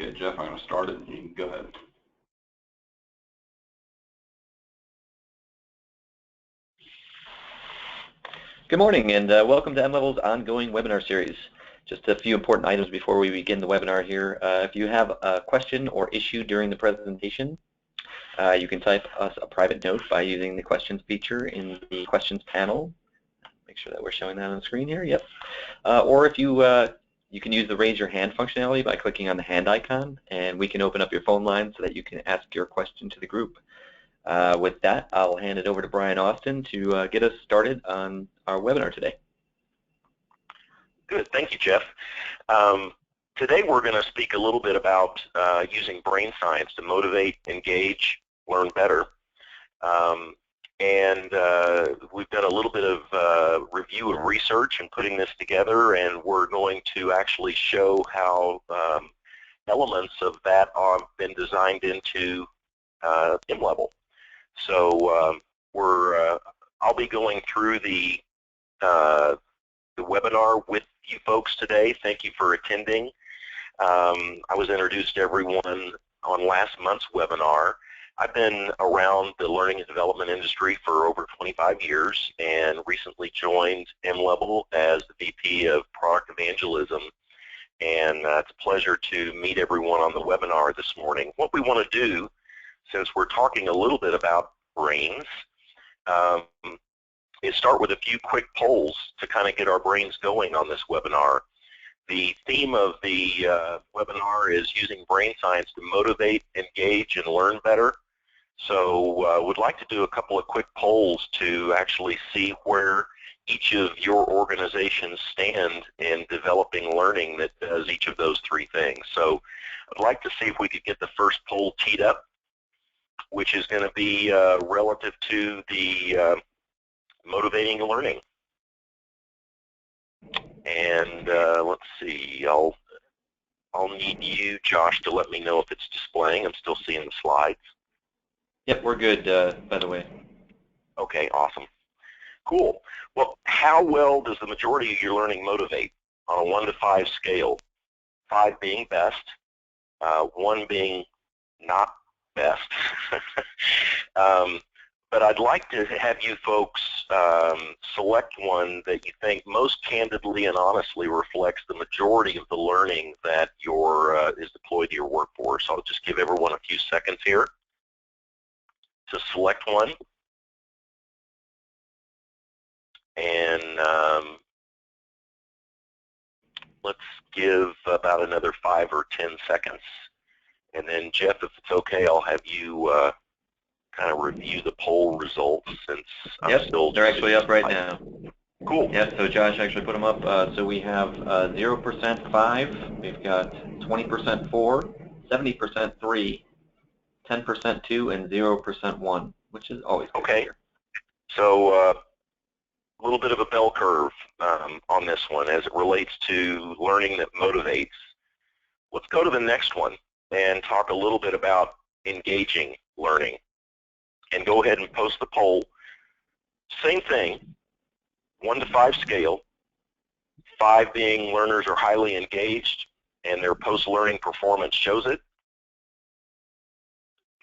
Okay, Jeff, I'm going to start it. You can go ahead. Good morning, and welcome to mLevel's ongoing webinar series. Just a few important items before we begin the webinar here. If you have a question or issue during the presentation, you can type us a private note by using the questions feature in the questions panel. Make sure that we're showing that on the screen here. Yep. Or if you can use the raise your hand functionality by clicking on the hand icon, and we can open up your phone line so that you can ask your question to the group. With that, I'll hand it over to Bryan Austin to get us started on our webinar today. Good, thank you, Jeff. Today we're going to speak a little bit about using brain science to motivate, engage, learn better. We've done a little bit of review of research and putting this together, and we're going to actually show how elements of that have been designed into mLevel. So I'll be going through the webinar with you folks today. Thank you for attending. I was introduced to everyone on last month's webinar. I've been around the learning and development industry for over 25 years and recently joined mLevel as the VP of Product Evangelism. And it's a pleasure to meet everyone on the webinar this morning. What we want to do, since we're talking a little bit about brains, is start with a few quick polls to kind of get our brains going on this webinar. The theme of the webinar is using brain science to motivate, engage, and learn better. So would like to do a couple of quick polls to actually see where each of your organizations stand in developing learning that does each of those three things. So I'd like to see if we could get the first poll teed up, which is going to be relative to the motivating learning. And let's see, I'll need you, Josh, to let me know if it's displaying. I'm still seeing the slides. Yep, we're good, by the way. Okay, awesome. Cool. Well, how well does the majority of your learning motivate on a 1 to 5 scale? 5 being best, 1 being not best. But I'd like to have you folks select one that you think most candidly and honestly reflects the majority of the learning that is deployed to your workforce. I'll just give everyone a few seconds here to select one. And let's give about another 5 or 10 seconds. And then, Jeff, if it's okay, I'll have you kind of review the poll results since I'm still... They're actually up right now. Cool. Yep, so Josh actually put them up. So we have 0% 5, we've got 20% 4, 70% 3, 10% 2, and 0% 1, which is always good. Okay. So a little bit of a bell curve on this one as it relates to learning that motivates. Let's go to the next one and talk a little bit about engaging learning. And go ahead and post the poll. Same thing, 1 to 5 scale, 5 being learners are highly engaged and their post-learning performance shows it.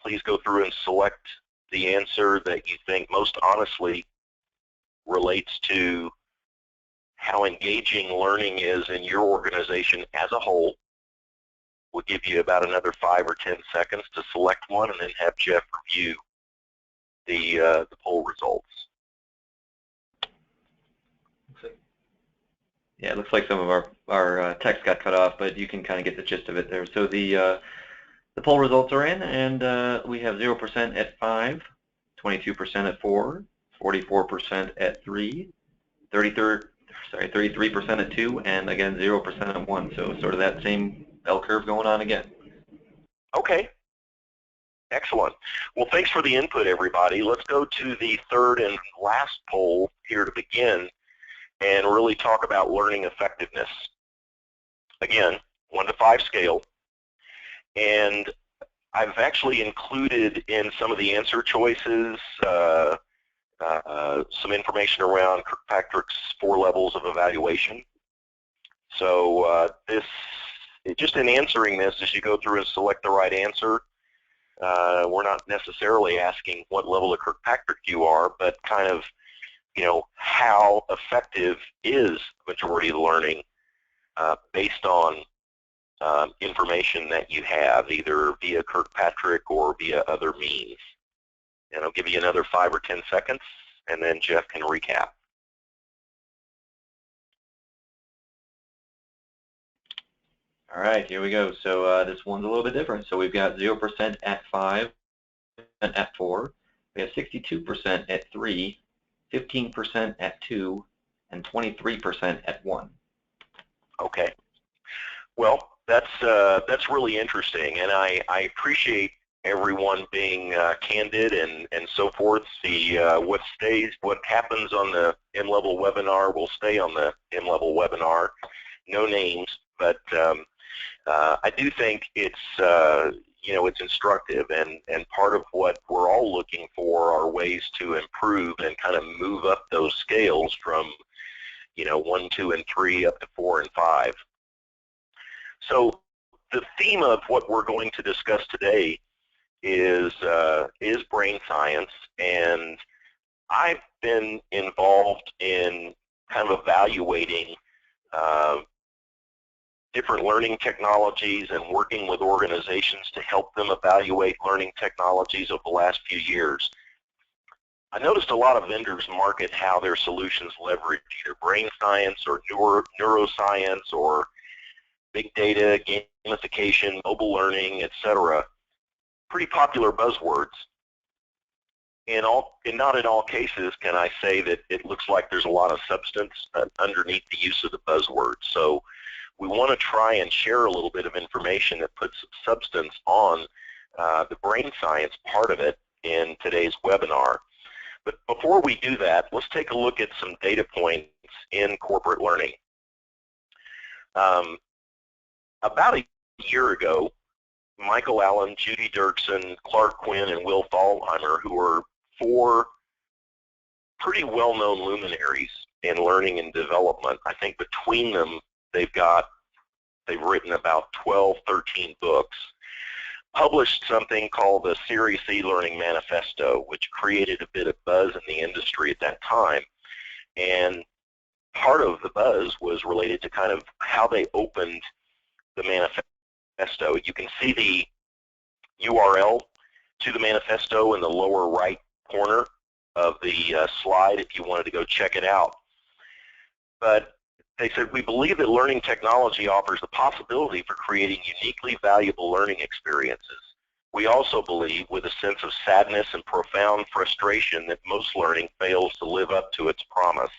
Please go through and select the answer that you think most honestly relates to how engaging learning is in your organization as a whole. We'll give you about another 5 or 10 seconds to select one and then have Jeff review the poll results. Yeah, it looks like some of our text got cut off, but you can kind of get the gist of it there. So the poll results are in, and we have 0% at 5, 22% at 4, 44% at 3, 33% at 2, and again 0% at 1. So sort of that same bell curve going on again. Okay. Excellent. Well, thanks for the input, everybody. Let's go to the third and last poll here to begin and really talk about learning effectiveness. Again, 1 to 5 scale. And I've actually included in some of the answer choices some information around Kirkpatrick's 4 levels of evaluation. So this just in answering this, as you go through and select the right answer, we're not necessarily asking what level of Kirkpatrick you are, but kind of, how effective is majority learning based on information that you have, either via Kirkpatrick or via other means. And I'll give you another 5 or 10 seconds, and then Jeff can recap. All right, here we go. So this one's a little bit different. So we've got 0% at 5 and at 4. We have 62% at 3, 15% at 2, and 23% at 1. Okay. Well, that's really interesting, and I appreciate everyone being candid and so forth. What happens on the mLevel webinar will stay on the mLevel webinar. No names, but I do think it's it's instructive, and part of what we're all looking for are ways to improve and kind of move up those scales from 1, 2, and 3 up to 4 and 5. So the theme of what we're going to discuss today is brain science, and I've been involved in kind of evaluating different learning technologies and working with organizations to help them evaluate learning technologies over the last few years. I noticed a lot of vendors market how their solutions leverage either brain science or neuroscience or big data, gamification, mobile learning, etc. Pretty popular buzzwords. And not in all cases can I say that it looks like there's a lot of substance underneath the use of the buzzwords. So we want to try and share a little bit of information that puts substance on the brain science part of it in today's webinar. But before we do that, let's take a look at some data points in corporate learning. About a year ago, Michael Allen, Judy Dirksen, Clark Quinn, and Will Thalheimer, who are 4 pretty well-known luminaries in learning and development. I think between them, they've written about 12, 13 books, published something called the Serious E-Learning Manifesto, which created a bit of buzz in the industry at that time. And part of the buzz was related to kind of how they opened the manifesto. You can see the URL to the manifesto in the lower right corner of the slide if you wanted to go check it out. But they said, we believe that learning technology offers the possibility for creating uniquely valuable learning experiences. We also believe, with a sense of sadness and profound frustration, that most learning fails to live up to its promise.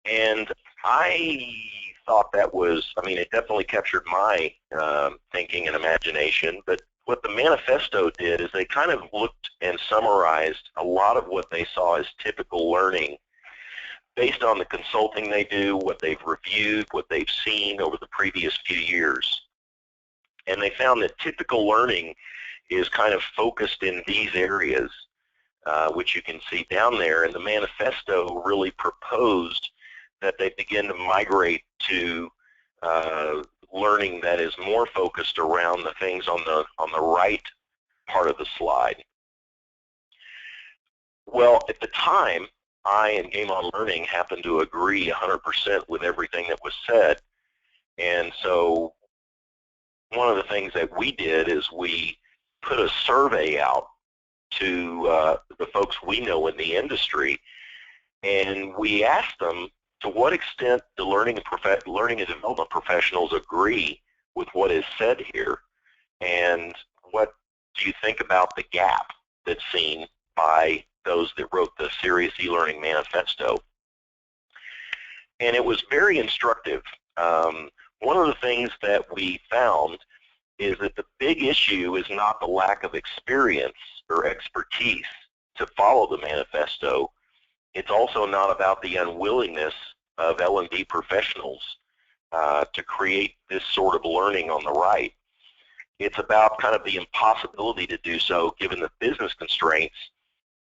And I thought that was, it definitely captured my thinking and imagination, but what the manifesto did is they kind of looked and summarized a lot of what they saw as typical learning based on the consulting they do, what they've reviewed, what they've seen over the previous few years. And they found that typical learning is kind of focused in these areas, which you can see down there. And the manifesto really proposed that they begin to migrate to learning that is more focused around the things on the right part of the slide. Well, at the time, I and Game On Learning happened to agree 100% with everything that was said. And so one of the things that we did is we put a survey out to the folks we know in the industry, and we asked them, to what extent do learning and development professionals agree with what is said here, and what do you think about the gap that's seen by those that wrote the Serious E-Learning Manifesto? And it was very instructive. One of the things that we found is that the big issue is not the lack of experience or expertise to follow the manifesto. It's also not about the unwillingness of L&D professionals to create this sort of learning on the right. It's about kind of the impossibility to do so given the business constraints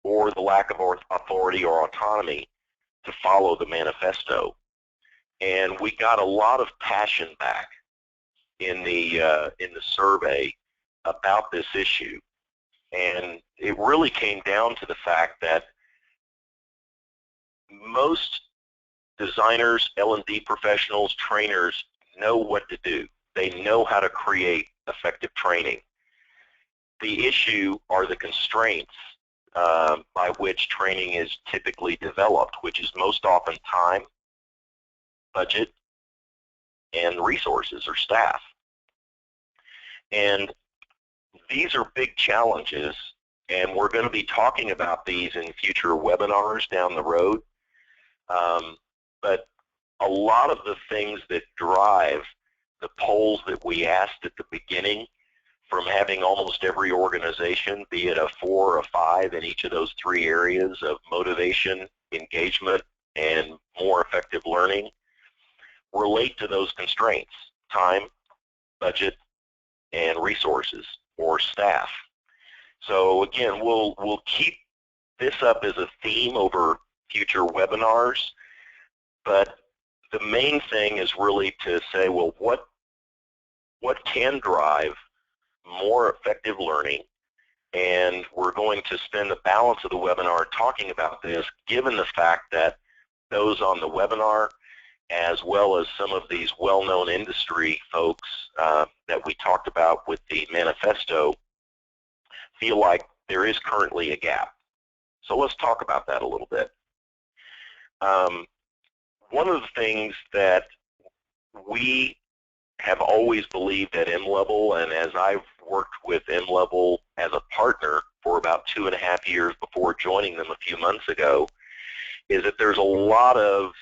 or the lack of authority or autonomy to follow the manifesto. And we got a lot of passion back in the survey about this issue, and it really came down to the fact that most designers, L&D professionals, trainers know what to do. They know how to create effective training. The issue are the constraints by which training is typically developed, which is most often time, budget, and resources or staff. And these are big challenges, and we're going to be talking about these in future webinars down the road. But a lot of the things that drive the polls that we asked at the beginning, from having almost every organization, be it a 4 or a 5 in each of those 3 areas of motivation, engagement, and more effective learning, relate to those constraints: time, budget, and resources or staff. So again, we'll keep this up as a theme over future webinars, but the main thing is really to say, well, what can drive more effective learning? And we're going to spend the balance of the webinar talking about this, given the fact that those on the webinar, as well as some of these well-known industry folks that we talked about with the manifesto, feel like there is currently a gap. So let's talk about that a little bit. One of the things that we have always believed at mLevel, and as I've worked with mLevel as a partner for about 2.5 years before joining them a few months ago, is that there's a lot of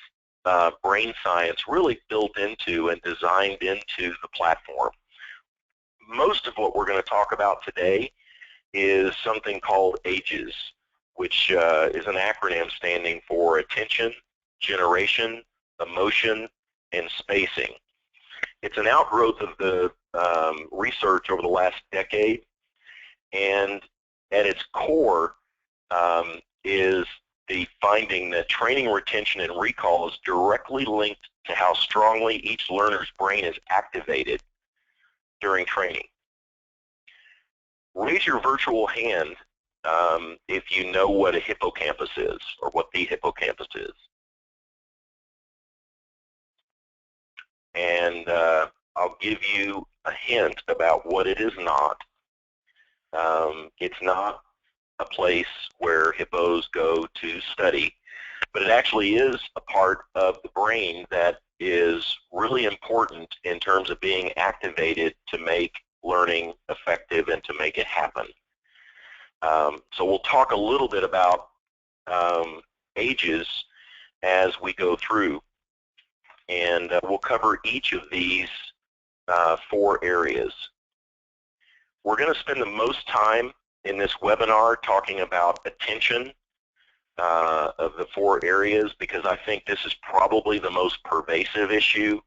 brain science really built into and designed into the platform. Most of what we're going to talk about today is something called AGES, which is an acronym standing for attention, generation, emotion, and spacing. It's an outgrowth of the research over the last decade, and at its core is the finding that training, retention, and recall is directly linked to how strongly each learner's brain is activated during training. Raise your virtual hand if you know what a hippocampus is, or what the hippocampus is. And I'll give you a hint about what it is not. It's not a place where hippos go to study, but it actually is a part of the brain that is really important in terms of being activated to make learning effective and to make it happen. So we'll talk a little bit about AGES as we go through, and we'll cover each of these 4 areas. We're going to spend the most time in this webinar talking about attention of the 4 areas, because I think this is probably the most pervasive issue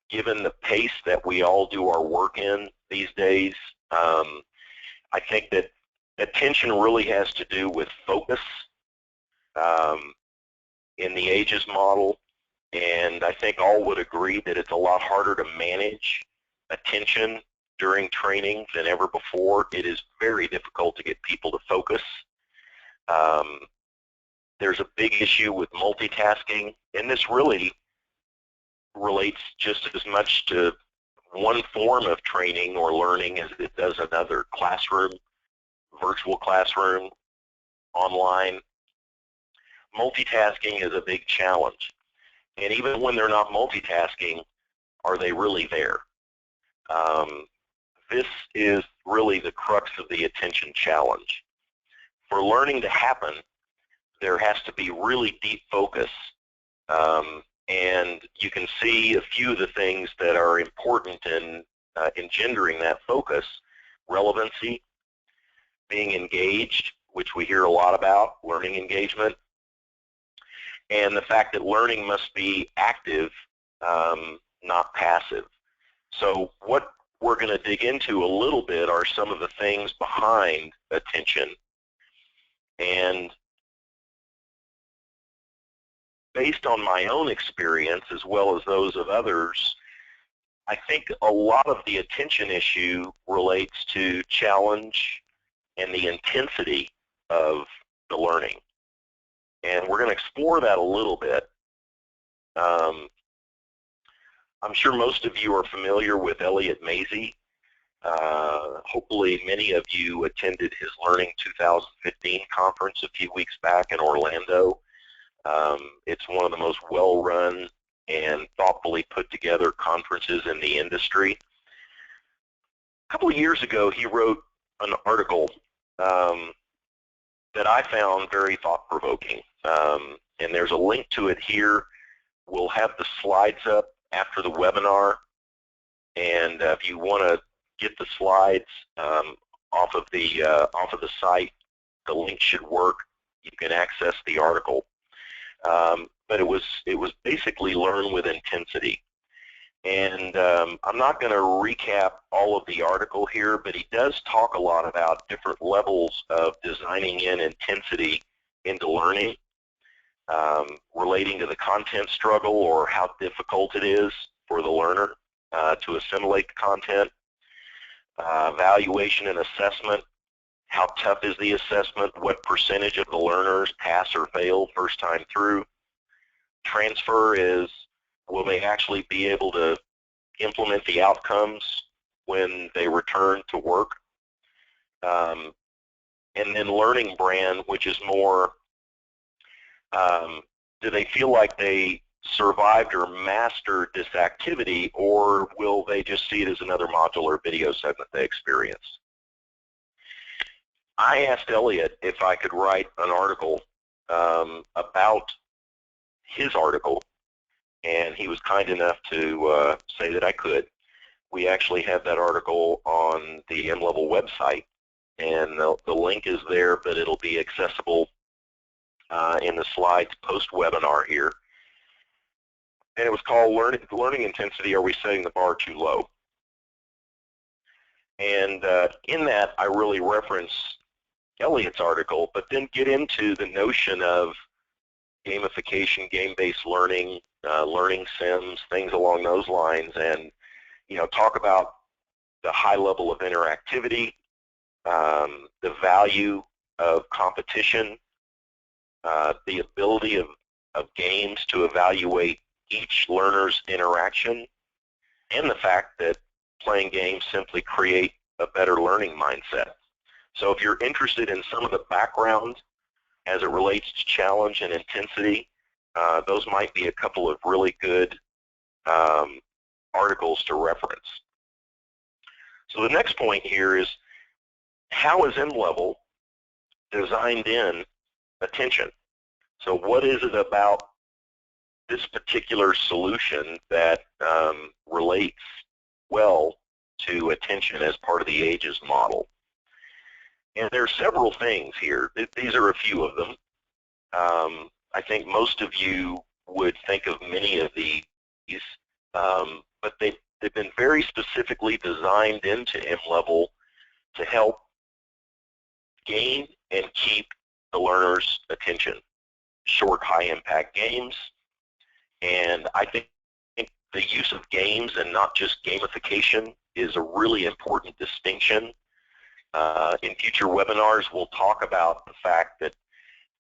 given the pace that we all do our work in these days. I think that attention really has to do with focus in the AGES model, and I think all would agree that it's a lot harder to manage attention during training than ever before. It is very difficult to get people to focus. There's a big issue with multitasking, and this really relates just as much to one form of training or learning as it does another: classroom, virtual classroom, online. Multitasking is a big challenge, and even when they're not multitasking, are they really there? This is really the crux of the attention challenge. For learning to happen, there has to be really deep focus, and you can see a few of the things that are important in engendering that focus: relevancy, being engaged, which we hear a lot about, learning engagement, and the fact that learning must be active, not passive. So what we're going to dig into a little bit are some of the things behind attention. And based on my own experience, as well as those of others, I think a lot of the attention issue relates to challenge and the intensity of the learning. And we're going to explore that a little bit. I'm sure most of you are familiar with Elliot Mazie. Hopefully many of you attended his Learning 2015 conference a few weeks back in Orlando. It's one of the most well-run and thoughtfully put together conferences in the industry. A couple of years ago, he wrote an article that I found very thought-provoking. And there's a link to it here. We'll have the slides up after the webinar. And if you want to get the slides off of the site, the link should work. You can access the article. But it was basically learn with intensity. And I'm not going to recap all of the article here, but he does talk a lot about different levels of designing in intensity into learning, relating to the content struggle or how difficult it is for the learner to assimilate the content, evaluation and assessment, how tough is the assessment, what percentage of the learners pass or fail first time through. Transfer is, will they actually be able to implement the outcomes when they return to work? And then learning brand, which is more, do they feel like they survived or mastered this activity, or will they just see it as another modular video segment they experienced? I asked Elliot if I could write an article about his article, and he was kind enough to say that I could. We actually have that article on the mLevel website, and the link is there, but it'll be accessible in the slides post-webinar here. And it was called Learning Intensity, Are We Setting the Bar Too Low? And in that, I really reference Elliot's article, but then get into the notion of gamification, game-based learning, learning sims, things along those lines, and talk about the high level of interactivity, the value of competition, the ability of games to evaluate each learner's interaction, and the fact that playing games simply create a better learning mindset. So if you're interested in some of the background as it relates to challenge and intensity, those might be a couple of really good articles to reference. So the next point here is, how is mLevel designed in attention? So what is it about this particular solution that relates well to attention as part of the AGES model? And there are several things here. These are a few of them. I think most of you would think of many of these, but they've been very specifically designed into mLevel to help gain and keep the learner's attention. Short, high-impact games, and I think the use of games and not just gamification is a really important distinction. In future webinars, we'll talk about the fact that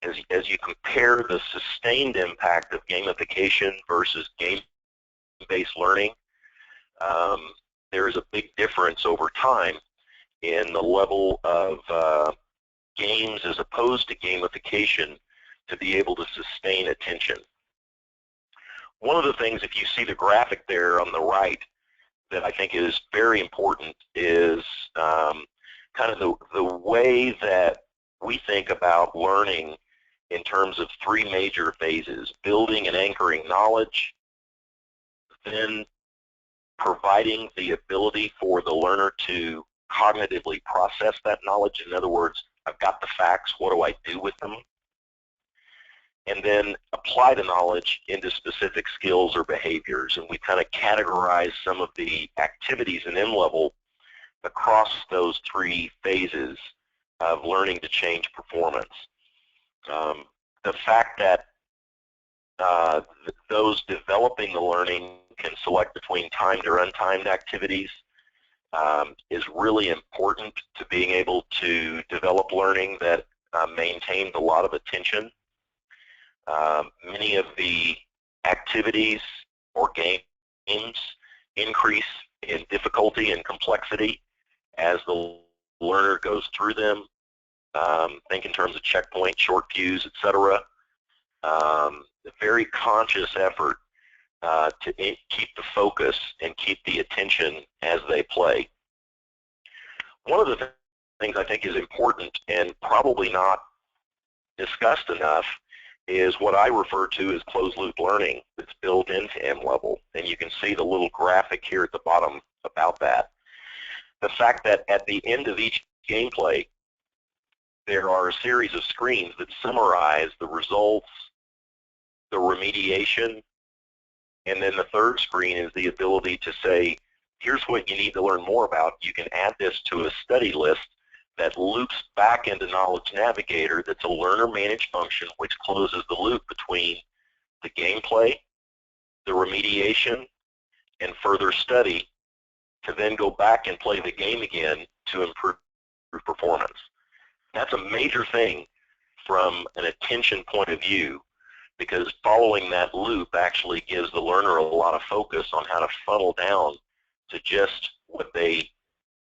as you compare the sustained impact of gamification versus game-based learning, there is a big difference over time in the level of games as opposed to gamification to be able to sustain attention. One of the things, if you see the graphic there on the right, that I think is very important is kind of the way that we think about learning in terms of three major phases: building and anchoring knowledge, then providing the ability for the learner to cognitively process that knowledge. In other words, I've got the facts, what do I do with them? And then apply the knowledge into specific skills or behaviors. And we kind of categorize some of the activities in mLevel across those three phases of learning to change performance. The fact that those developing the learning can select between timed or untimed activities is really important to being able to develop learning that maintains a lot of attention. Many of the activities or games increase in difficulty and complexity as the learner goes through them. Think in terms of checkpoint, short fuse, etc. A very conscious effort to keep the focus and keep the attention as they play. One of the things I think is important and probably not discussed enough is what I refer to as closed-loop learning that's built into mLevel, and you can see the little graphic here at the bottom about that. The fact that at the end of each gameplay, there are a series of screens that summarize the results, the remediation, and then the third screen is the ability to say, here's what you need to learn more about. You can add this to a study list that loops back into Knowledge Navigator. That's a learner-managed function which closes the loop between the gameplay, the remediation, and further study to then go back and play the game again to improve performance. That's a major thing from an attention point of view, because following that loop actually gives the learner a lot of focus on how to funnel down to just what they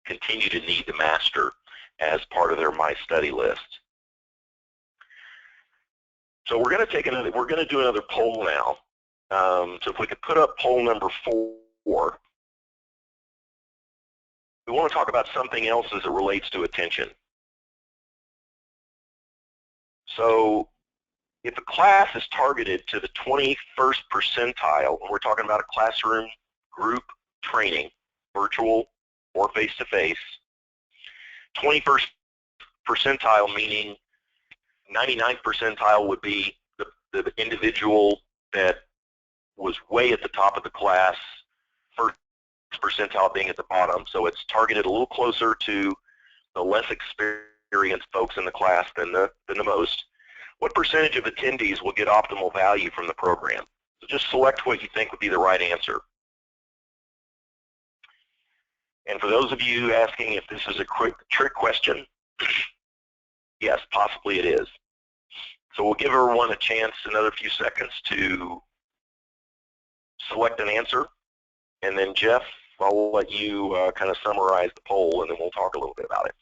continue to need to master as part of their My Study list. So we're going to do another poll now. So if we could put up poll number 4. We want to talk about something else as it relates to attention. So if a class is targeted to the 21st percentile, and we're talking about a classroom group training, virtual or face-to-face, 21st percentile meaning 99th percentile would be the individual that was way at the top of the class, first percentile being at the bottom. So it's targeted a little closer to the less experienced folks in the class than the most. What percentage of attendees will get optimal value from the program? So just select what you think would be the right answer. And for those of you asking if this is a quick trick question, yes, possibly it is. So we'll give everyone a chance, another few seconds, to select an answer. And then Jeff, I'll let you kind of summarize the poll, and then we'll talk a little bit about it.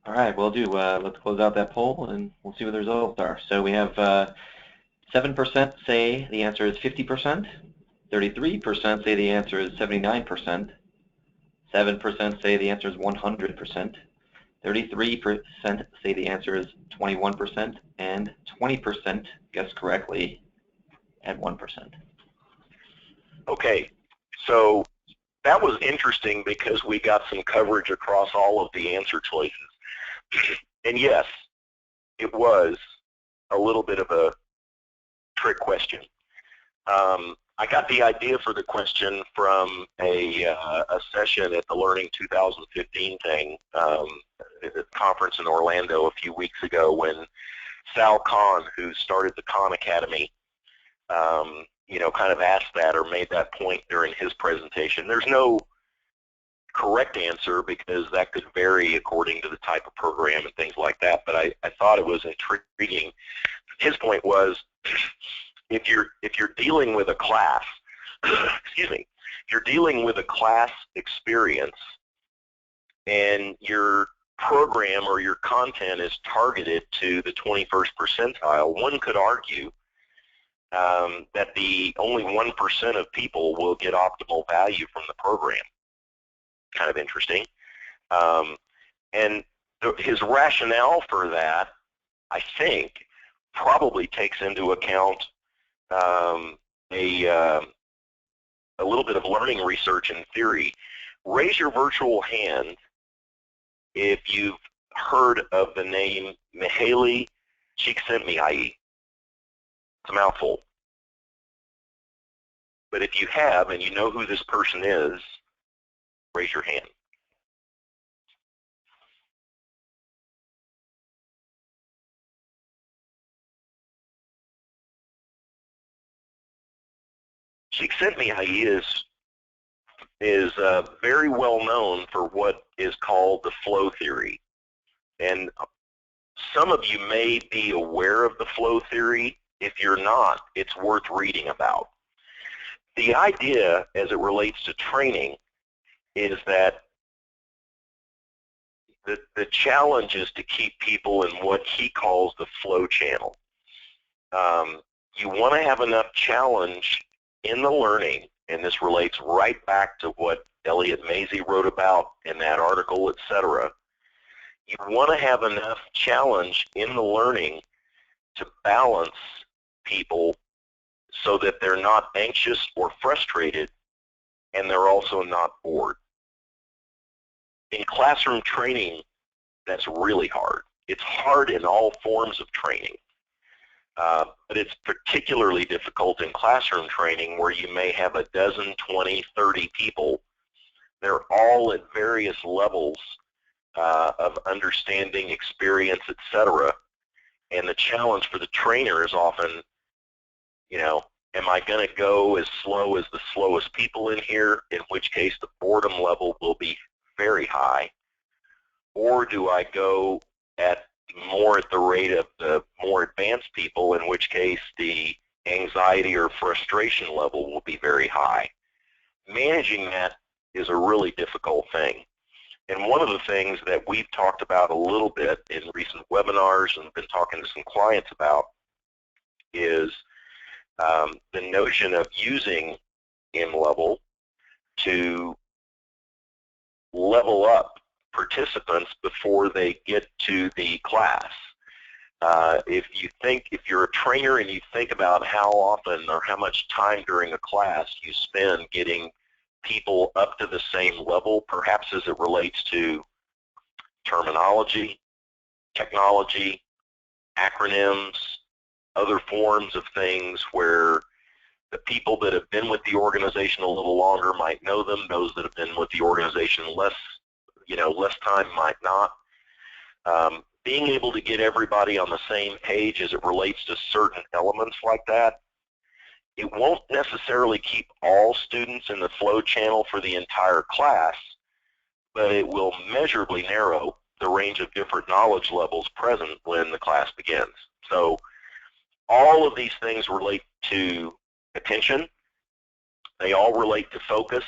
All right, we'll do. Let's close out that poll, and we'll see what the results are. So we have 7% say the answer is 50%, 33% say the answer is 79%, 7% say the answer is 100%, 33% say the answer is 21%, and 20% guess correctly at 1%. Okay, so that was interesting because we got some coverage across all of the answer choices. And yes, it was a little bit of a trick question. I got the idea for the question from a session at the Learning 2015 thing, at the conference in Orlando a few weeks ago, when Sal Khan, who started the Khan Academy, you know, kind of asked that or made that point during his presentation. There's no correct answer because that could vary according to the type of program and things like that, but I thought it was intriguing. His point was, if you're dealing with a class, excuse me, if you're dealing with a class experience and your program or your content is targeted to the 21st percentile, one could argue that the only 1% of people will get optimal value from the program. Kind of interesting. And his rationale for that, I think, probably takes into account a little bit of learning research and theory. Raise your virtual hand if you've heard of the name Mihaly Csikszentmihalyi. It's a mouthful. But if you have and you know who this person is, raise your hand. Csikszentmihalyi is very well known for what is called the flow theory. And some of you may be aware of the flow theory. If you're not, it's worth reading about. The idea as it relates to training is that the challenge is to keep people in what he calls the flow channel. You want to have enough challenge in the learning, and this relates right back to what Elliot Mazie wrote about in that article, etc. You want to have enough challenge in the learning to balance people so that they're not anxious or frustrated, and they're also not bored. In classroom training, that's really hard. It's hard in all forms of training, but it's particularly difficult in classroom training where you may have a dozen, 20, 30 people. They're all at various levels of understanding, experience, etc. And the challenge for the trainer is often, you know, am I going to go as slow as the slowest people in here, in which case the boredom level will be very high, or do I go at more at the rate of the more advanced people, in which case the anxiety or frustration level will be very high. Managing that is a really difficult thing. And one of the things that we've talked about a little bit in recent webinars and been talking to some clients about is the notion of using mLevel to level up participants before they get to the class. If you're a trainer and you think about how often or how much time during a class you spend getting people up to the same level, perhaps as it relates to terminology, technology, acronyms, other forms of things where the people that have been with the organization a little longer might know them, those that have been with the organization less time might not. Being able to get everybody on the same page as it relates to certain elements like that, it won't necessarily keep all students in the flow channel for the entire class, but it will measurably narrow the range of different knowledge levels present when the class begins. So all of these things relate to attention. They all relate to focus.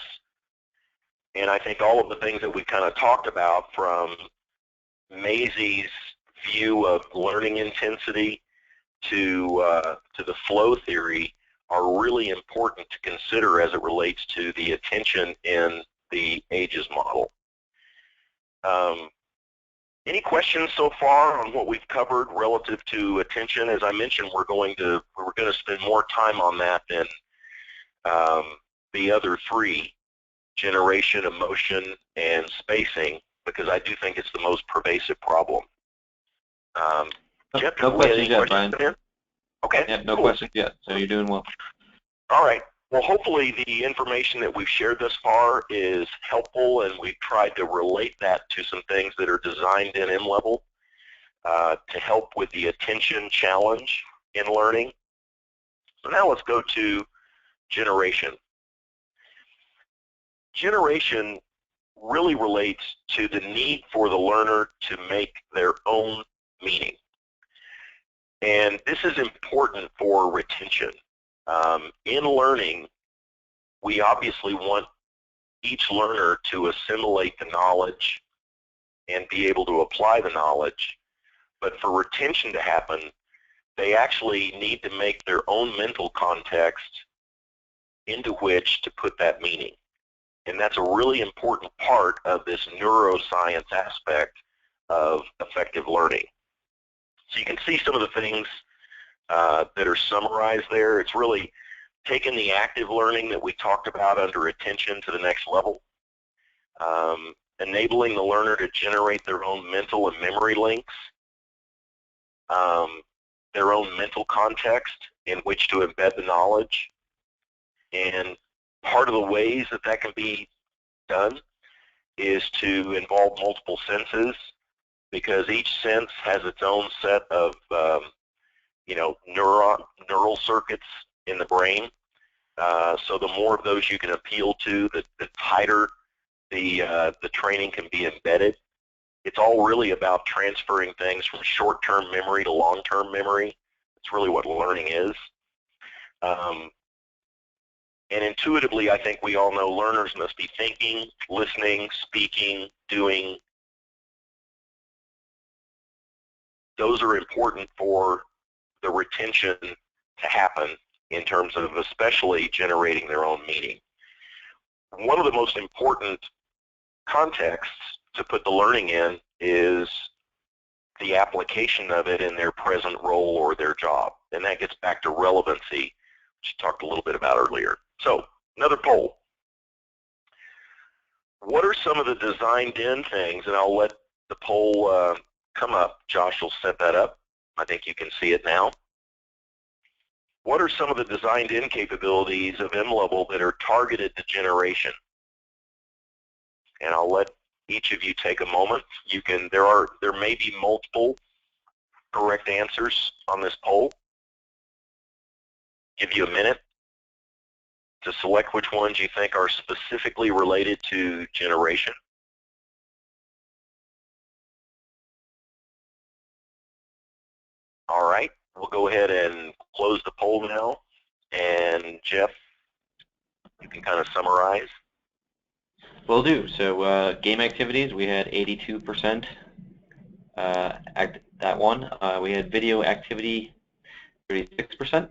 And I think all of the things that we kind of talked about, from Mazie's view of learning intensity to the flow theory, are really important to consider as it relates to the attention in the AGES model. Any questions so far on what we've covered relative to attention? As I mentioned, we're going to spend more time on that than the other three: generation, emotion, and spacing, because I do think it's the most pervasive problem. Jeff, no questions yet, Brian. Okay. Yeah, no questions yet, so you're doing well. All right. Well, hopefully the information that we've shared thus far is helpful, and we've tried to relate that to some things that are designed in mLevel to help with the attention challenge in learning. So now let's go to generation. Generation really relates to the need for the learner to make their own meaning. And this is important for retention. In learning, we obviously want each learner to assimilate the knowledge and be able to apply the knowledge. But for retention to happen, they actually need to make their own mental context into which to put that meaning. And that's a really important part of this neuroscience aspect of effective learning. So you can see some of the things that are summarized there. It's really taking the active learning that we talked about under attention to the next level, enabling the learner to generate their own mental and memory links, their own mental context in which to embed the knowledge. And part of the ways that that can be done is to involve multiple senses, because each sense has its own set of neural circuits in the brain. So the more of those you can appeal to, the tighter the training can be embedded. It's all really about transferring things from short-term memory to long-term memory. It's really what learning is. And intuitively, I think we all know learners must be thinking, listening, speaking, doing. Those are important for the retention to happen in terms of especially generating their own meaning. One of the most important contexts to put the learning in is the application of it in their present role or their job. And that gets back to relevancy, which I talked a little bit about earlier. So, another poll. What are some of the designed-in things, and I'll let the poll come up. Josh will set that up. I think you can see it now. What are some of the designed-in capabilities of mLevel that are targeted to generation? And I'll let each of you take a moment. You can. There may be multiple correct answers on this poll. Give you a minute to select which ones you think are specifically related to generation. All right, we'll go ahead and close the poll now. And Jeff, you can kind of summarize. Will do. So game activities, we had 82%. That one. We had video activity, 36%.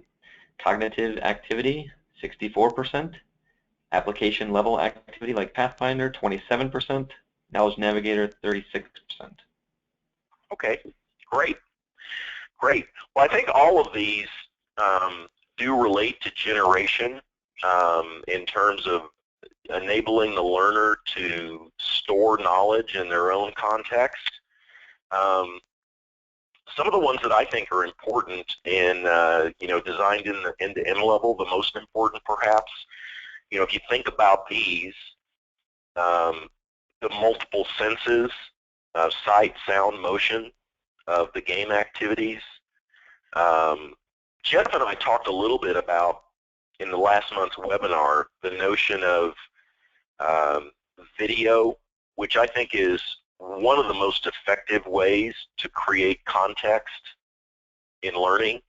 Cognitive activity, 64%. Application level activity like Pathfinder, 27%. Knowledge Navigator, 36%. Okay, great. Great. Well, I think all of these do relate to generation in terms of enabling the learner to store knowledge in their own context. Some of the ones that I think are important in, designed into mLevel, the most important perhaps, if you think about these, the multiple senses, sight, sound, motion of the game activities. Jeff and I talked a little bit about, in the last month's webinar, the notion of video, which I think is one of the most effective ways to create context in learning,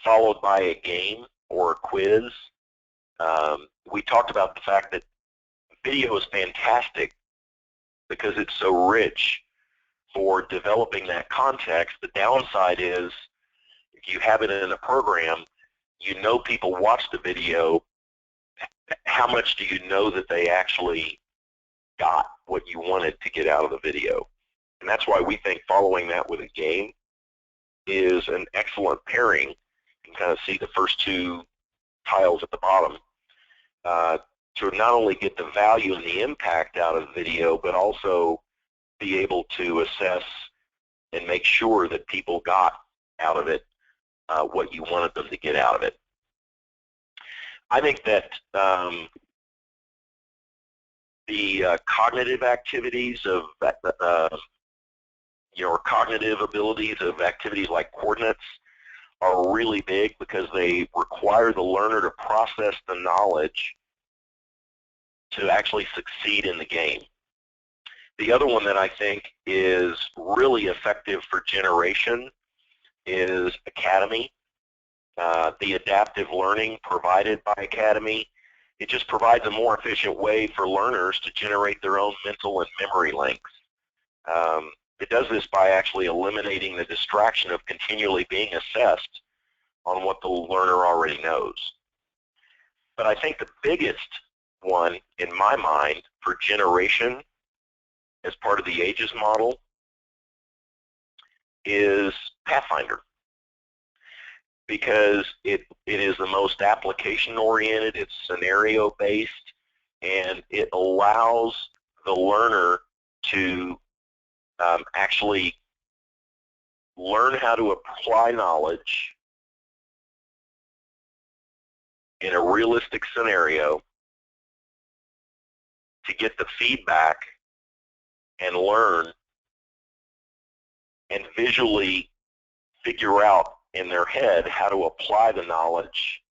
followed by a game or a quiz. We talked about the fact that video is fantastic because it's so rich for developing that context. The downside is if you have it in a program, you know people watch the video, how much do you know that they actually got what you wanted to get out of the video? And that's why we think following that with a game is an excellent pairing. You can kind of see the first two tiles at the bottom to not only get the value and the impact out of the video, but also be able to assess and make sure that people got out of it what you wanted them to get out of it. I think that the cognitive activities of your cognitive abilities of activities like coordinates are really big because they require the learner to process the knowledge to actually succeed in the game. The other one that I think is really effective for generation is Academy. The adaptive learning provided by Academy, it just provides a more efficient way for learners to generate their own mental and memory links. It does this by actually eliminating the distraction of continually being assessed on what the learner already knows. But I think the biggest one, in my mind, for generation as part of the AGES model is Pathfinder, because it is the most application-oriented, it's scenario-based, and it allows the learner to actually learn how to apply knowledge in a realistic scenario to get the feedback and learn and visually figure out in their head how to apply the knowledge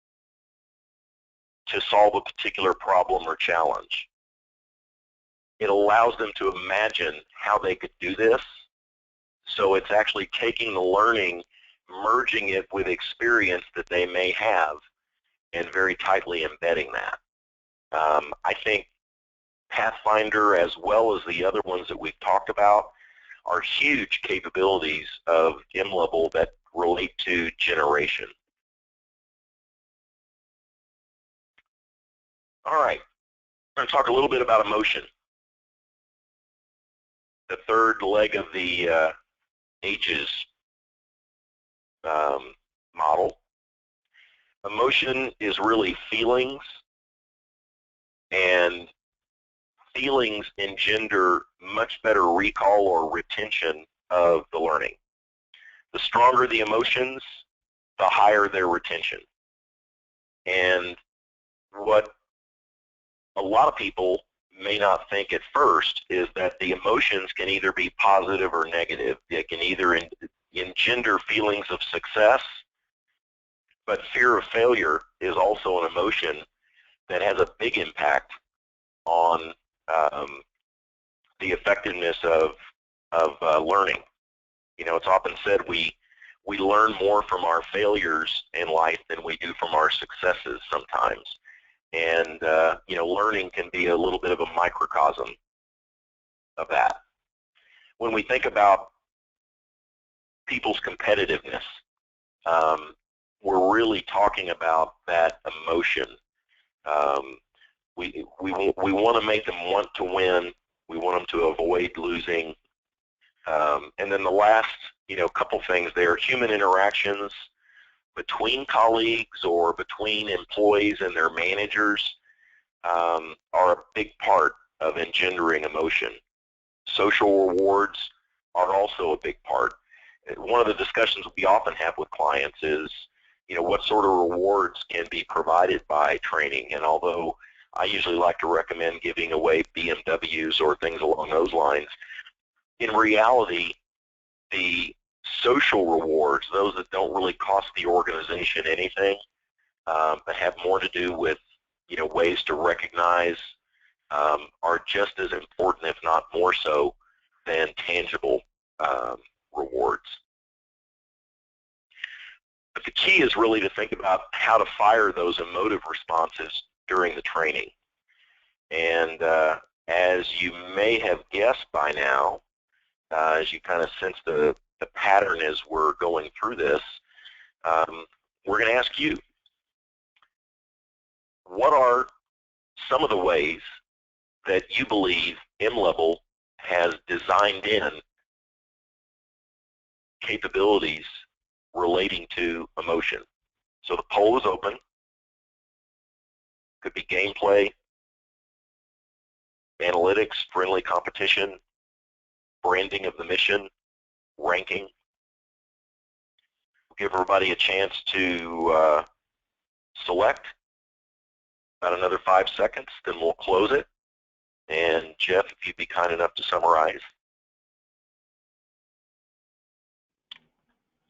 to solve a particular problem or challenge. It allows them to imagine how they could do this. So it's actually taking the learning, merging it with experience that they may have, and very tightly embedding that. I think Pathfinder, as well as the other ones that we've talked about, are huge capabilities of mLevel that relate to generation. All right, I'm going to talk a little bit about emotion, the third leg of the H's model. Emotion is really feelings, and feelings engender much better recall or retention of the learning. The stronger the emotions, the higher their retention. And what a lot of people may not think at first is that the emotions can either be positive or negative. They can either engender feelings of success, but fear of failure is also an emotion that has a big impact on the effectiveness of learning. You know, it's often said we learn more from our failures in life than we do from our successes sometimes. And you know, learning can be a little bit of a microcosm of that. When we think about people's competitiveness, we're really talking about that emotion. We want to make them want to win. We want them to avoid losing. And then the last, you know, couple things there, human interactions between colleagues or between employees and their managers are a big part of engendering emotion. Social rewards are also a big part. One of the discussions we often have with clients is, you know, what sort of rewards can be provided by training. And although I usually like to recommend giving away BMWs or things along those lines, in reality, the social rewards, those that don't really cost the organization anything, but have more to do with, you know, ways to recognize, are just as important, if not more so, than tangible rewards. But the key is really to think about how to fire those emotive responses during the training. And as you may have guessed by now, as you kind of sense the pattern as we're going through this, we're going to ask you, what are some of the ways that you believe mLevel has designed in capabilities relating to emotion? So the poll is open. Could be gameplay, analytics, friendly competition, branding of the mission, ranking. We'll give everybody a chance to select. About another 5 seconds, then we'll close it. And Jeff, if you'd be kind enough to summarize.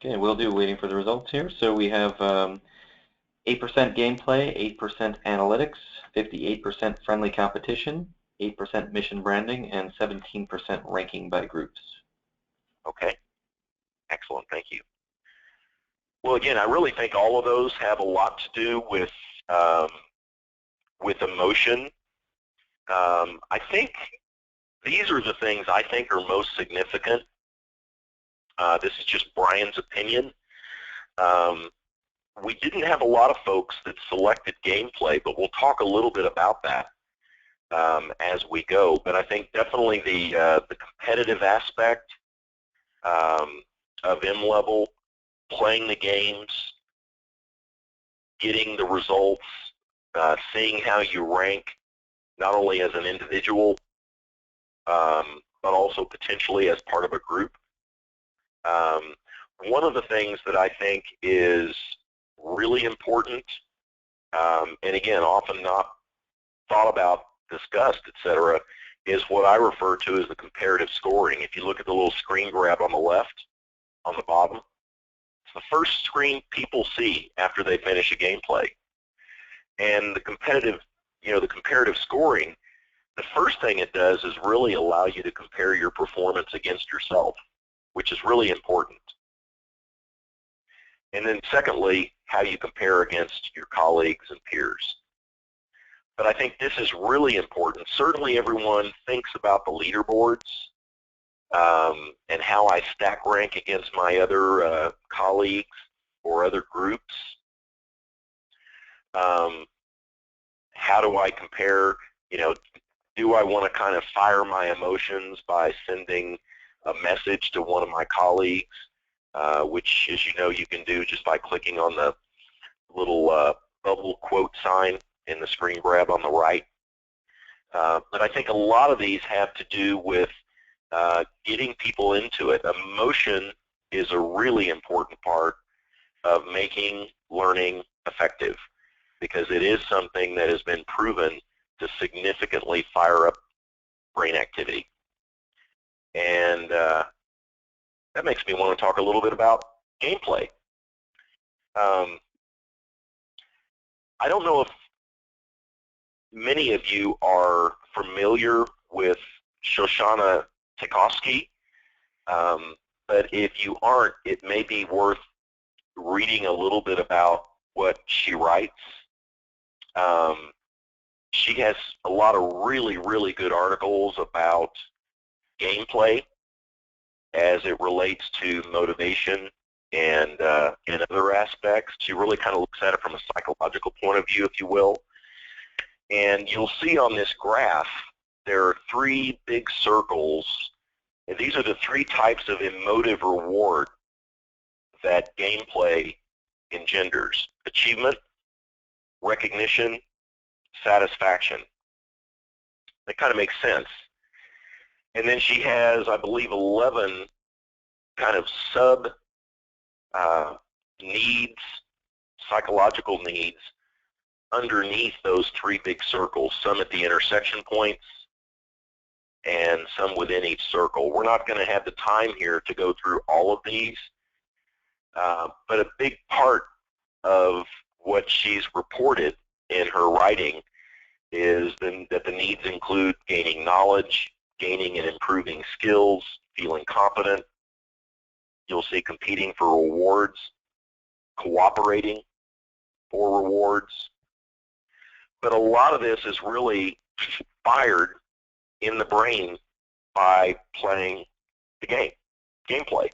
Okay, we'll do. Waiting for the results here. So we have 8% gameplay, 8% analytics, 58% friendly competition, 8% mission branding, and 17% ranking by groups. Okay, excellent, thank you. Well, again, I really think all of those have a lot to do with emotion. I think these are the things I think are most significant. This is just Bryan's opinion. We didn't have a lot of folks that selected gameplay, but we'll talk a little bit about that as we go. But I think definitely the competitive aspect of mLevel, playing the games, getting the results, seeing how you rank, not only as an individual, but also potentially as part of a group. One of the things that I think is really important, and again, often not thought about, discussed, etc., is what I refer to as the comparative scoring. If you look at the little screen grab on the left, on the bottom, it's the first screen people see after they finish a gameplay. And the competitive, the comparative scoring, the first thing it does is really allow you to compare your performance against yourself, which is really important. And then secondly, how you compare against your colleagues and peers. But I think this is really important. Certainly everyone thinks about the leaderboards and how I stack rank against my other colleagues or other groups. How do I compare, do I want to kind of fire my emotions by sending a message to one of my colleagues, which, as you know, you can do just by clicking on the little bubble quote sign in the screen grab on the right. But I think a lot of these have to do with getting people into it. Emotion is a really important part of making learning effective, because it is something that has been proven to significantly fire up brain activity. And that makes me want to talk a little bit about gameplay. I don't know if many of you are familiar with Shoshana Tchaikovsky, but if you aren't, it may be worth reading a little bit about what she writes. She has a lot of really, really good articles about gameplay as it relates to motivation and other aspects. She really kind of looks at it from a psychological point of view, if you will. And you'll see on this graph there are three big circles, and these are the three types of emotive reward that gameplay engenders: achievement, recognition, satisfaction. That kind of makes sense. And then she has, I believe, 11 kind of sub needs, psychological needs, underneath those three big circles, some at the intersection points and some within each circle. We're not going to have the time here to go through all of these, but a big part of what she's reported in her writing is that the needs include gaining knowledge, gaining and improving skills, feeling confident. You'll see competing for rewards, cooperating for rewards. But a lot of this is really fired in the brain by playing the game, gameplay.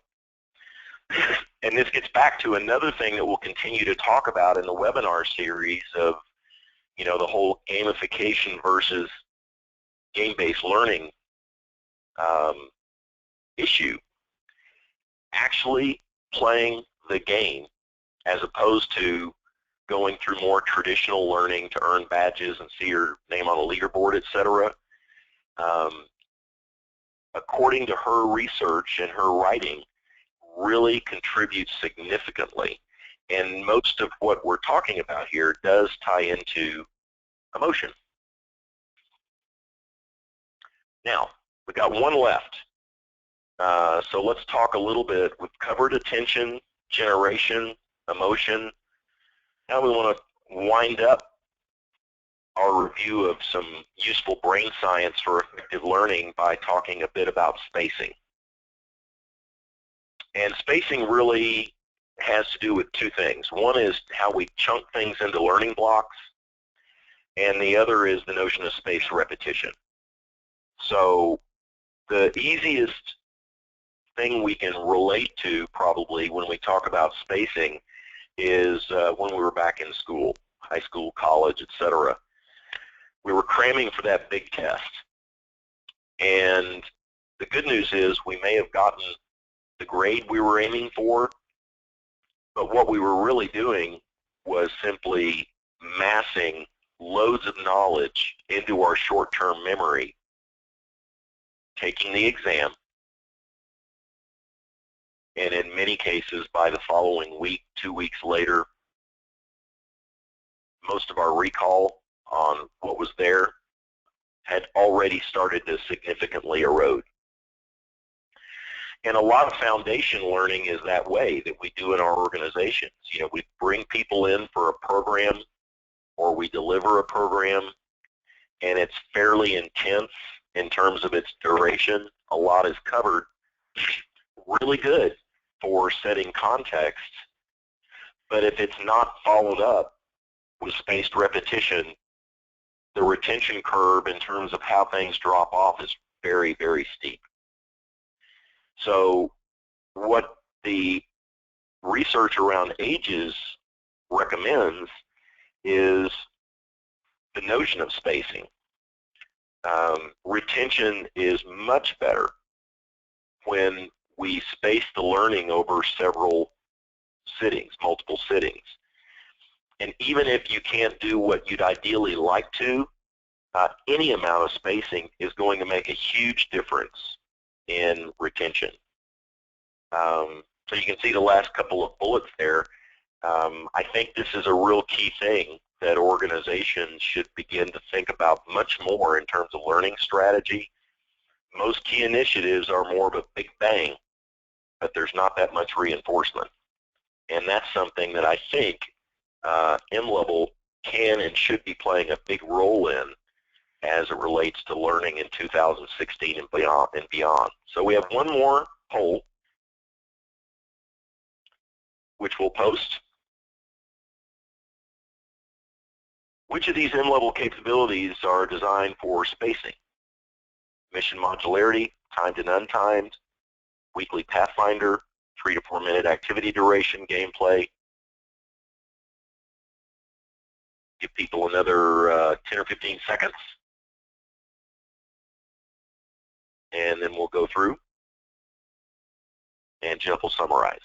And this gets back to another thing that we'll continue to talk about in the webinar series of, the whole gamification versus game-based learning issue. Actually playing the game as opposed to going through more traditional learning to earn badges and see your name on a leaderboard, etc. According to her research and her writing, really contributes significantly. And most of what we're talking about here does tie into emotion. Now, we got one left. So let's talk a little bit. We've covered attention, generation, emotion. Now we want to wind up our review of some useful brain science for effective learning by talking a bit about spacing. And spacing really has to do with two things. One is how we chunk things into learning blocks, and the other is the notion of spaced repetition. So the easiest thing we can relate to probably when we talk about spacing is when we were back in school, high school, college, etc. We were cramming for that big test. And the good news is we may have gotten the grade we were aiming for, but what we were really doing was simply massing loads of knowledge into our short-term memory, taking the exam, and in many cases by the following week, 2 weeks later, most of our recall on what was there had already started to significantly erode. And a lot of foundation learning is that way that we do in our organizations. We bring people in for a program or we deliver a program and it's fairly intense in terms of its duration, a lot is covered, really good for setting context. But if it's not followed up with spaced repetition, the retention curve in terms of how things drop off is very, very steep. So what the research around ages recommends is the notion of spacing. Retention is much better when we space the learning over several sittings, multiple sittings. And even if you can't do what you'd ideally like to, any amount of spacing is going to make a huge difference in retention. So you can see the last couple of bullets there. I think this is a real key thing that organizations should begin to think about much more in terms of learning strategy. Most key initiatives are more of a big bang, but there's not that much reinforcement. And that's something that I think mLevel can and should be playing a big role in as it relates to learning in 2016 and beyond. So we have one more poll, which we'll post. Which of these mLevel capabilities are designed for spacing? Mission modularity, timed and untimed, weekly pathfinder, 3 to 4 minute activity duration, gameplay. Give people another 10 or 15 seconds. And then we'll go through and Jeff will summarize.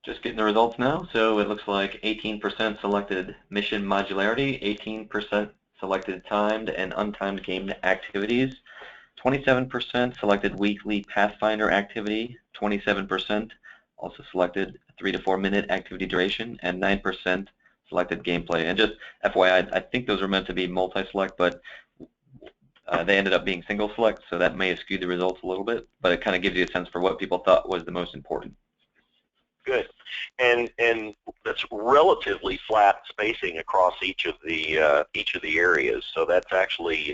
Just getting the results now. So it looks like 18% selected mission modularity, 18% selected timed and untimed game activities, 27% selected weekly Pathfinder activity, 27% also selected 3 to 4 minute activity duration, and 9% selected gameplay. And just FYI, I think those were meant to be multi-select, but they ended up being single select, so that may have skewed the results a little bit, but it kind of gives you a sense for what people thought was the most important. Good, and that's relatively flat spacing across each of the areas. So that's actually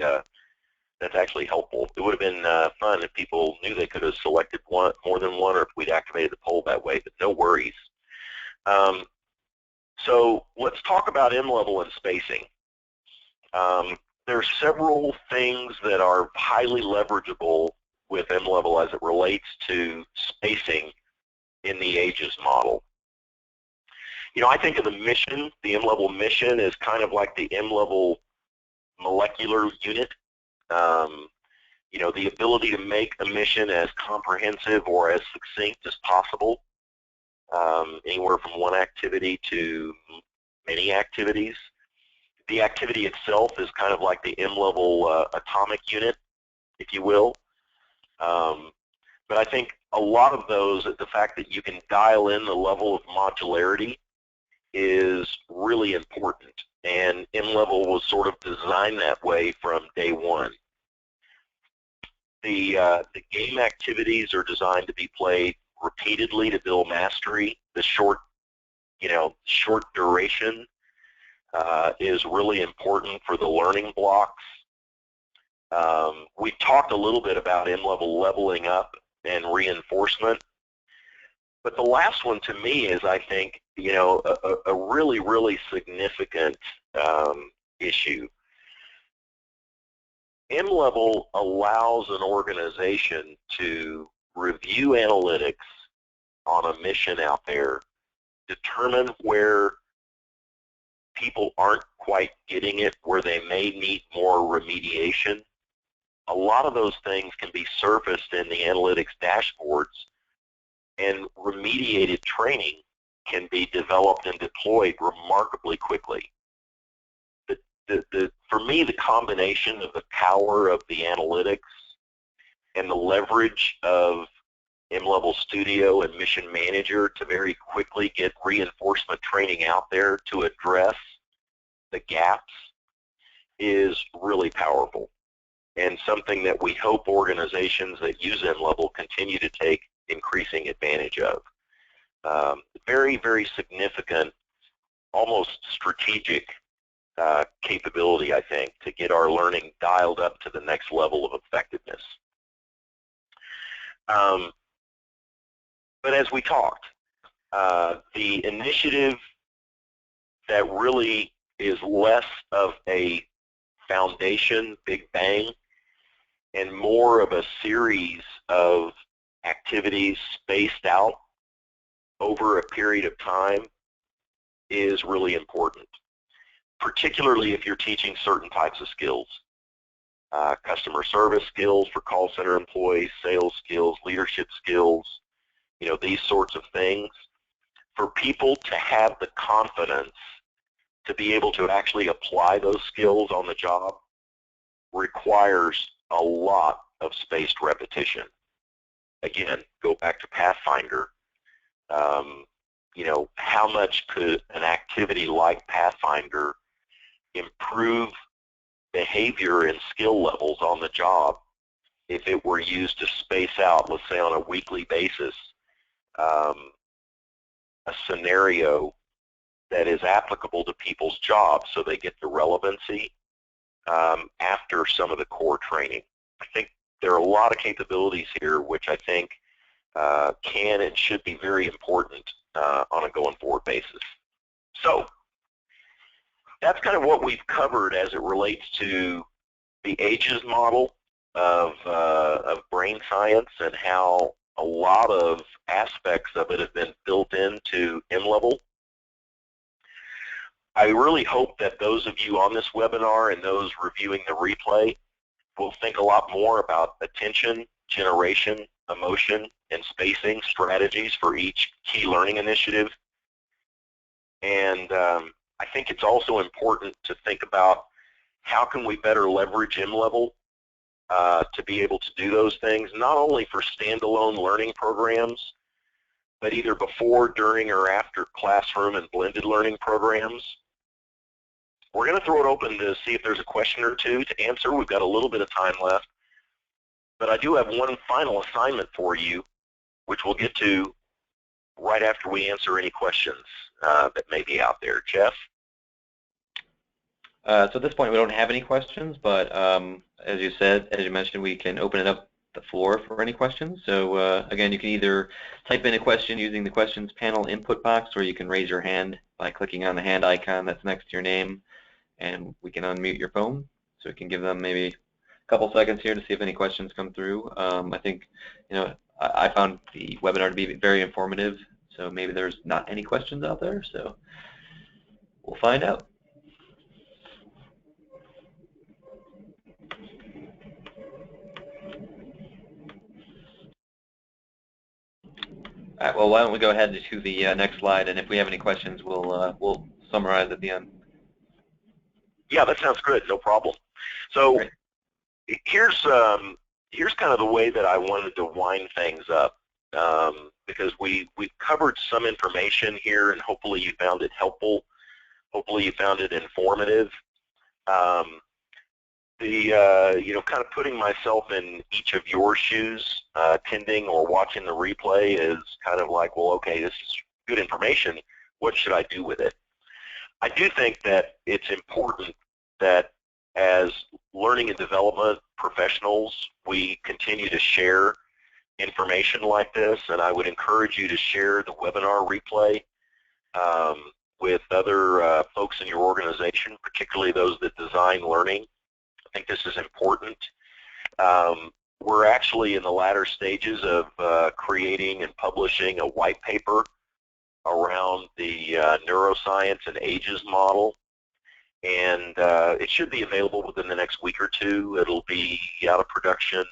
helpful. It would have been fun if people knew they could have selected more than one, or if we'd activated the poll that way. But no worries. So let's talk about mLevel and spacing. There are several things that are highly leverageable with mLevel as it relates to spacing in the ages model. You know, I think of the mission, the mLevel mission, is kind of like the mLevel molecular unit. You know, the ability to make a mission as comprehensive or as succinct as possible, anywhere from one activity to many activities. The activity itself is kind of like the mLevel atomic unit, if you will. But I think a lot of those, the fact that you can dial in the level of modularity is really important. And mLevel was sort of designed that way from day one. The game activities are designed to be played repeatedly to build mastery. The short duration is really important for the learning blocks. We talked a little bit about mLevel leveling up and reinforcement, but the last one to me is, I think, you know, a really, really significant issue. mLevel allows an organization to review analytics on a mission out there, determine where people aren't quite getting it, where they may need more remediation. A lot of those things can be surfaced in the analytics dashboards, and remediated training can be developed and deployed remarkably quickly. For me, the combination of the power of the analytics and the leverage of mLevel Studio and Mission Manager to very quickly get reinforcement training out there to address the gaps is really powerful, and something that we hope organizations that use mLevel continue to take increasing advantage of. Very, very significant, almost strategic capability, I think, to get our learning dialed up to the next level of effectiveness. But as we talked, the initiative that really is less of a foundation, big bang, and more of a series of activities spaced out over a period of time is really important, particularly if you're teaching certain types of skills. Customer service skills for call center employees, sales skills, leadership skills, these sorts of things. For people to have the confidence to be able to actually apply those skills on the job requires a lot of spaced repetition. Again, go back to Pathfinder. How much could an activity like Pathfinder improve behavior and skill levels on the job if it were used to space out, let's say on a weekly basis, a scenario that is applicable to people's jobs so they get the relevancy after some of the core training. I think there are a lot of capabilities here which I think can and should be very important on a going forward basis. So that's kind of what we've covered as it relates to the AGES model of brain science and how a lot of aspects of it have been built into mLevel. I really hope that those of you on this webinar and those reviewing the replay will think a lot more about attention, generation, emotion, and spacing strategies for each key learning initiative. And I think it's also important to think about how can we better leverage mLevel to be able to do those things, not only for standalone learning programs, but either before, during, or after classroom and blended learning programs. We're going to throw it open to see if there's a question or two to answer. We've got a little bit of time left. But I do have one final assignment for you, which we'll get to right after we answer any questions that may be out there. Jeff? So at this point, we don't have any questions, but as you mentioned, we can open it up the floor for any questions. So again, you can either type in a question using the questions panel input box, or you can raise your hand by clicking on the hand icon that's next to your name, and we can unmute your phone. So we can give them maybe a couple seconds here to see if any questions come through. I think, I found the webinar to be very informative, so maybe there's not any questions out there, so we'll find out. All right, well, why don't we go ahead to the next slide, and if we have any questions, we'll summarize at the end. Yeah, that sounds good. No problem. So Great. here's kind of the way that I wanted to wind things up, because we've covered some information here, and hopefully you found it helpful. Hopefully you found it informative. Kind of putting myself in each of your shoes, attending or watching the replay, is kind of like, well, okay, this is good information. What should I do with it? I do think that it's important that as learning and development professionals, we continue to share information like this, and I would encourage you to share the webinar replay with other folks in your organization, particularly those that design learning. I think this is important. We're actually in the latter stages of creating and publishing a white paper around the neuroscience and AGES model, and it should be available within the next week or two. It'll be out of production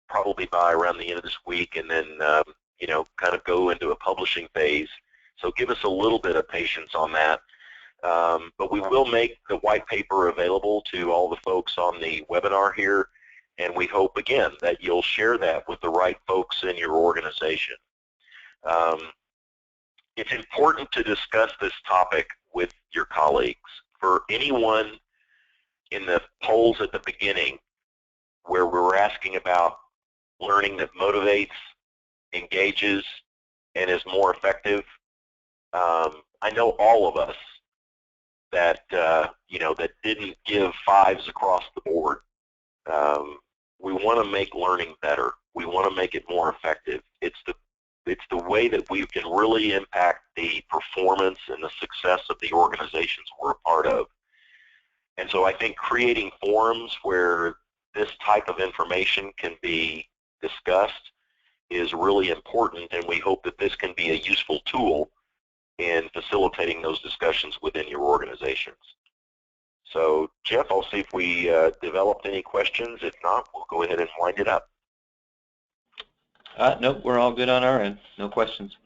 probably by around the end of this week, and then kind of go into a publishing phase. So give us a little bit of patience on that. But we will make the white paper available to all the folks on the webinar here, and we hope, again, that you'll share that with the right folks in your organization. It's important to discuss this topic with your colleagues. For anyone in the polls at the beginning where we were asking about learning that motivates, engages, and is more effective. I know all of us that that didn't give 5s across the board. We want to make learning better. We want to make it more effective. It's the way that we can really impact the performance and the success of the organizations we're a part of. And so I think creating forums where this type of information can be discussed is really important, and we hope that this can be a useful tool in facilitating those discussions within your organizations. So, Jeff, I'll see if we developed any questions. If not, we'll go ahead and wind it up. Nope, we're all good on our end. No questions.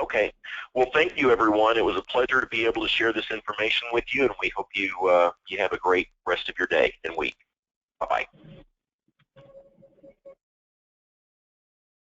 Okay. Well, thank you, everyone. It was a pleasure to be able to share this information with you, and we hope you have a great rest of your day and week. Bye-bye.